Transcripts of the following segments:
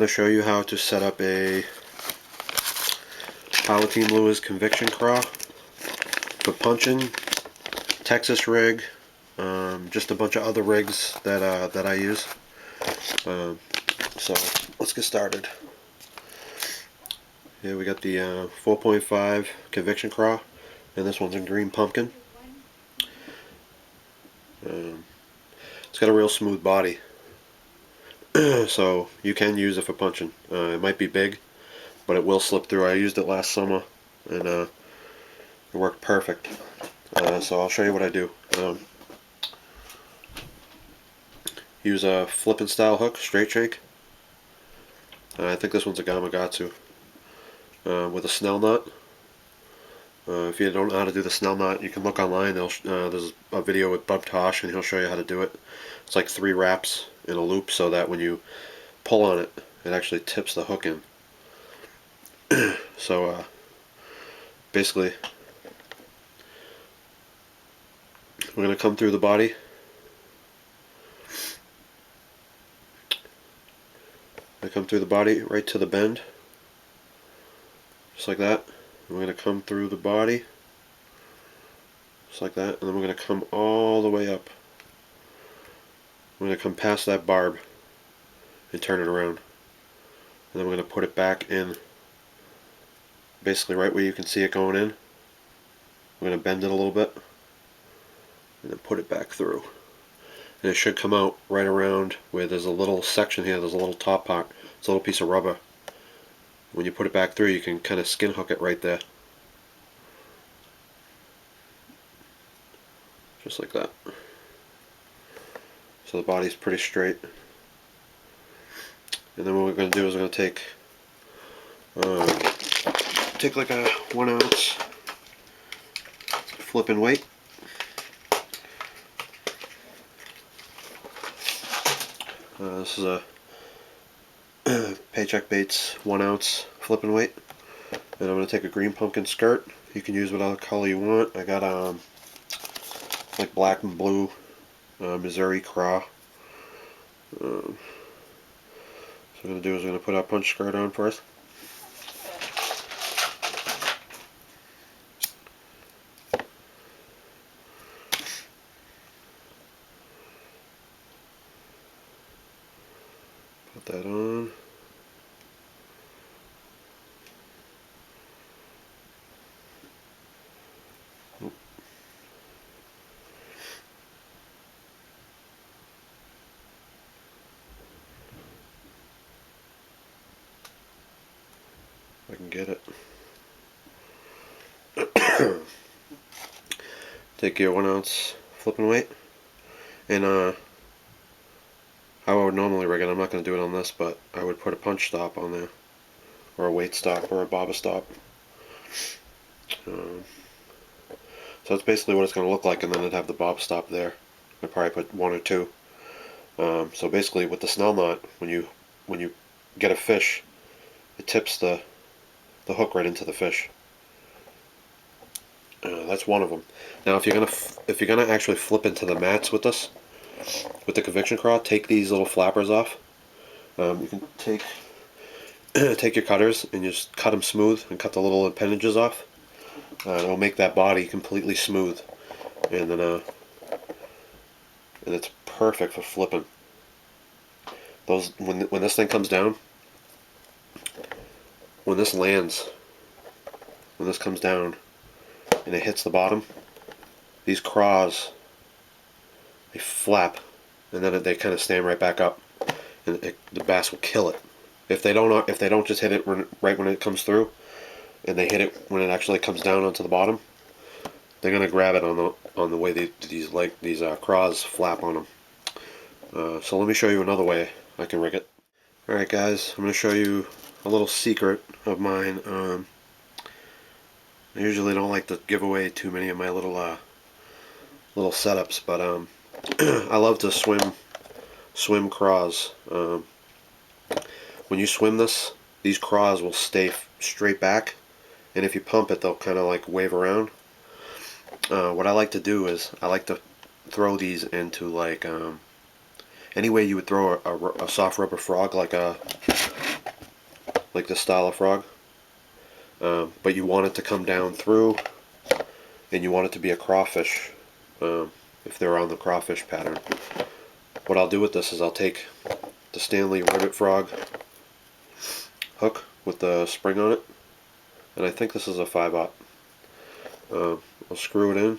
to show you how to set up a TeamRippnLipz conviction craw for punching, Texas rig, just a bunch of other rigs that I use. So let's get started. Here we got the 4.5 conviction craw, and this one's in green pumpkin. It's got a real smooth body, so you can use it for punching. It might be big, but it will slip through. I used it last summer, and it worked perfect. So I'll show you what I do. Use a flipping style hook, straight shank. I think this one's a Gamakatsu, with a snell knot. If you don't know how to do the snell knot, you can look online. There's a video with Bub Tosh, and he'll show you how to do it. It's like 3 wraps in a loop, so that when you pull on it, it actually tips the hook in. So basically, we're going to come through the body. I come through the body right to the bend, just like that. We're going to come through the body, just like that, and then we're going to come all the way up. We're going to come past that barb and turn it around. And then we're going to put it back in, basically right where you can see it going in. We're going to bend it a little bit, and then put it back through. And it should come out right around where there's a little section here, there's a little top part. It's a little piece of rubber. When you put it back through, you can kind of skin hook it right there. Just like that. So the body's pretty straight. And then what we're going to do is we're going to take like a 1 ounce flipping weight. This is a Paycheck Baits 1 ounce flipping weight. And I'm going to take a green pumpkin skirt. You can use whatever color you want. I got like black and blue Missouri Craw. So what we're going to do is we're going to put our punch skirt on first. Put that on. If I can get it. Take your 1 ounce flipping weight, and how I would normally rig it, I'm not going to do it on this, but I would put a punch stop on there, or a weight stop, or a bobber stop. So that's basically what it's going to look like, and then it'd have the bob stop there. I'd probably put 1 or 2. So basically, with the snell knot, when you get a fish, it tips the hook right into the fish. That's one of them. Now, if you're gonna actually flip into the mats with this, with the conviction craw, take these little flappers off. You can take your cutters and just cut them smooth and cut the little appendages off. It'll make that body completely smooth, and then and it's perfect for flipping. When this thing comes down, when this lands, when this comes down and it hits the bottom, these craws, they flap, and then they kind of stand right back up, and the bass will kill it. If they don't just hit it right when it comes through, and they hit it when it actually comes down onto the bottom, they're gonna grab it on the way these craws flap on them. So let me show you another way I can rig it. All right, guys, I'm gonna show you a little secret of mine. I usually don't like to give away too many of my little setups, but I love to swim craws. When you swim this, these craws will stay straight back, and if you pump it, they'll kind of like wave around. What I like to do is I like to throw these into like any way you would throw a soft rubber frog, like a like this style of frog, but you want it to come down through, and you want it to be a crawfish, if they're on the crawfish pattern. What I'll do with this is I'll take the Stanley rivet frog hook with the spring on it, and I think this is a 5/0. I'll screw it in.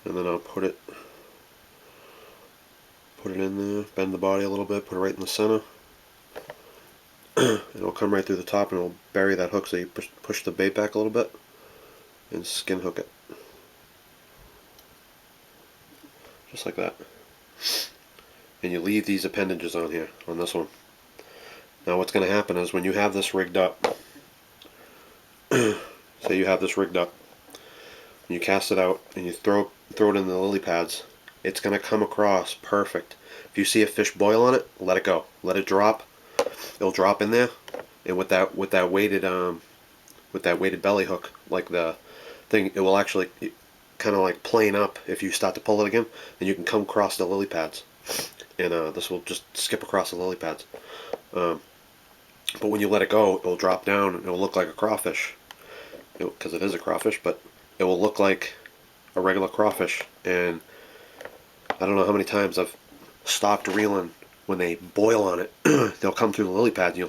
And then I'll put it in there, bend the body a little bit, put it right in the center. And it'll come right through the top, and it'll bury that hook, so you push the bait back a little bit and skin hook it. Just like that. And you leave these appendages on here, on this one. Now what's going to happen is when you have this rigged up, say you have this rigged up, and you cast it out and you throw it in the lily pads, it's going to come across perfect. If you see a fish boil on it, let it go. Let it drop. It'll drop in there, and with that weighted belly hook, like the thing, it will actually kind of like plane up if you start to pull it again, and you can come across the lily pads, and this will just skip across the lily pads. But when you let it go, it'll drop down and it'll look like a crawfish, because it is a crawfish, but it will look like a regular crawfish. And I don't know how many times I've stopped reeling when they boil on it. They'll come through the lily pads, and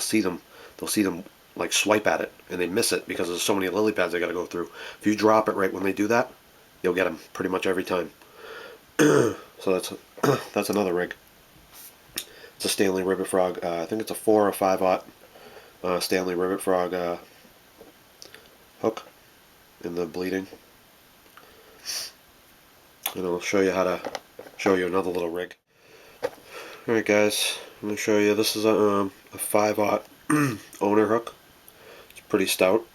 they'll see them like swipe at it, and they miss it because there's so many lily pads they got to go through. If you drop it right when they do that, you'll get them pretty much every time. So that's another rig. It's a Stanley rivet frog. I think it's a 4 or 5/0 Stanley rivet frog hook in the bleeding. And I'll show you how to show you another little rig. Alright guys, I'm going to show you, this is a 5/0 owner hook. It's pretty stout.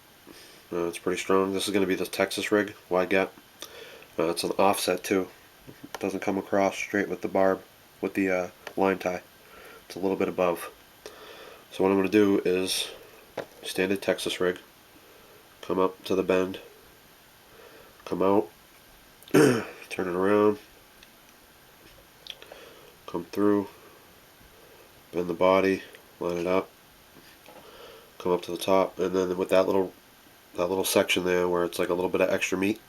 It's pretty strong. This is going to be the Texas rig, wide gap. It's an offset too. It doesn't come across straight with the barb, with the line tie. It's a little bit above. So what I'm going to do is, standard Texas rig, come up to the bend, come out, turn it around, come through, bend the body, line it up, come up to the top, and then with that little section there where it's like a little bit of extra meat,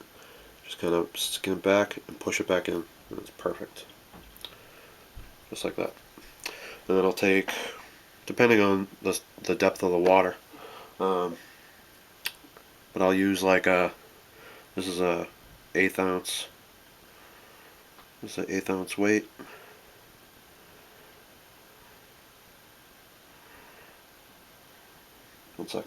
just kind of skin it back and push it back in, and it's perfect. Just like that. And then I'll take, depending on the depth of the water, but I'll use like this is a 1/8 ounce. This is an 1/8 ounce weight. One sec.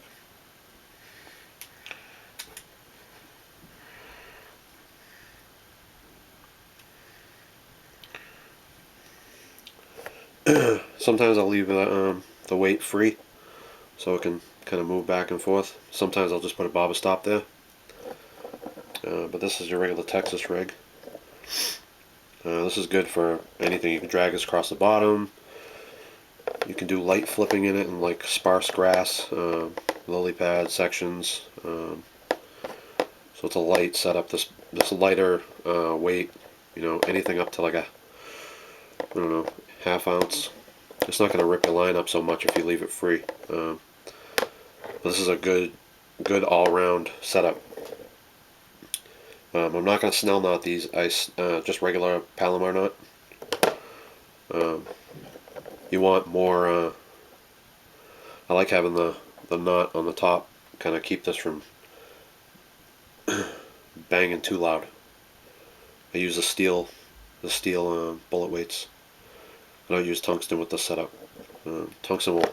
Sometimes I'll leave the weight free so it can kind of move back and forth. Sometimes I'll just put a bobber stop there. But this is your regular Texas rig. This is good for anything. You can drag this across the bottom. You can do light flipping in it in like sparse grass, lily pad sections. So it's a light setup. This lighter weight, anything up to like I don't know, 1/2 ounce. It's not going to rip your line up so much if you leave it free. But this is a good all-round setup. I'm not going to snell knot these. Just regular Palomar knot. You want more. I like having the knot on the top. Kind of keep this from banging too loud. I use the steel bullet weights. I don't use tungsten with this setup. Tungsten will.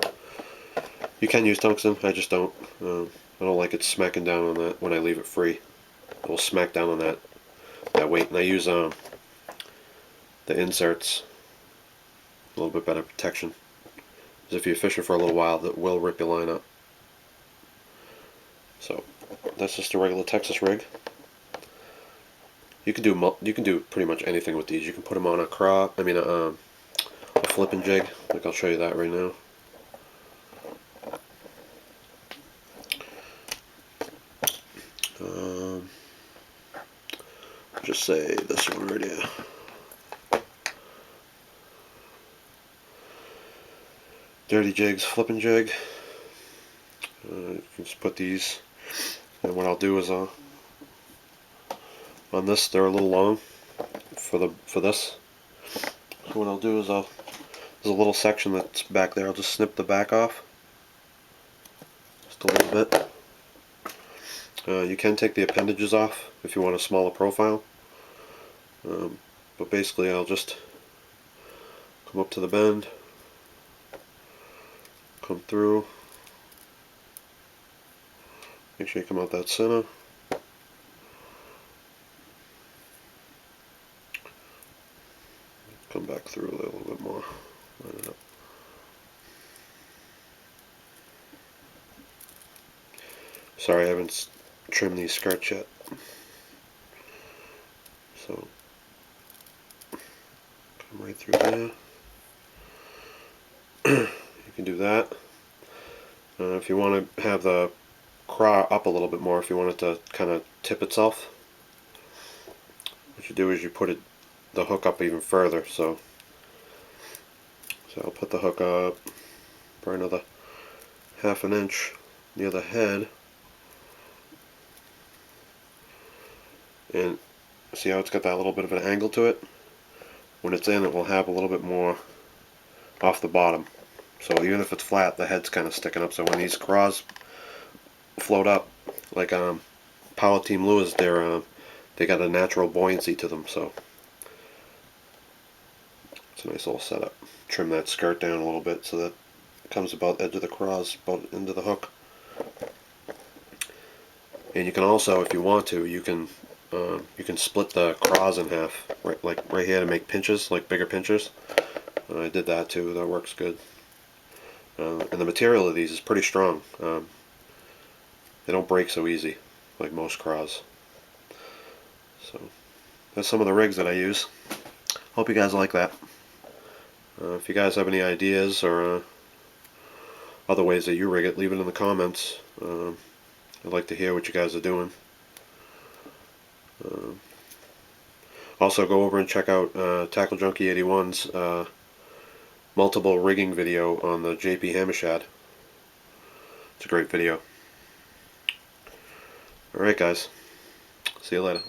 You can use tungsten. I just don't. I don't like it smacking down on that when I leave it free. It will smack down on that weight. And I use the inserts. A little bit better protection. Because if you fish it for a little while, that will rip your line up. So that's just a regular Texas rig. You can do pretty much anything with these. You can put them on a Craw. a flipping jig. Like I'll show you that right now. Just say this one right here. Dirty jigs, flipping jig. You can just put these, and what I'll do is on this they're a little long for this. So what I'll do is there's a little section that's back there. I'll just snip the back off just a little bit. You can take the appendages off if you want a smaller profile, but basically I'll just come up to the bend, come through, make sure you come out that center, come back through a little bit more, line it up. Sorry, I haven't trimmed these skirts yet, so come right through there. You can do that. If you want to have the craw up a little bit more, if you want it to kind of tip itself, what you do is you put the hook up even further. So I'll put the hook up for another ½ an inch near the head, and see how it's got that little bit of an angle to it? When it's in, it will have a little bit more off the bottom. So even if it's flat, the head's kind of sticking up. So when these craws float up, like Power Team Lures, they got a natural buoyancy to them. So it's a nice little setup. Trim that skirt down a little bit so that it comes about the edge of the craws, about into the hook. And you can also, if you want to, you can split the craws in half, right here, to make pinches, like bigger pinchers. I did that too. That works good. And the material of these is pretty strong. They don't break so easy, like most craws. So that's some of the rigs that I use. Hope you guys like that. If you guys have any ideas or other ways that you rig it, leave it in the comments. I'd like to hear what you guys are doing. Also, go over and check out Tackle Junkie 81's multiple rigging video on the JP Hammershad. It's a great video. Alright guys, see you later.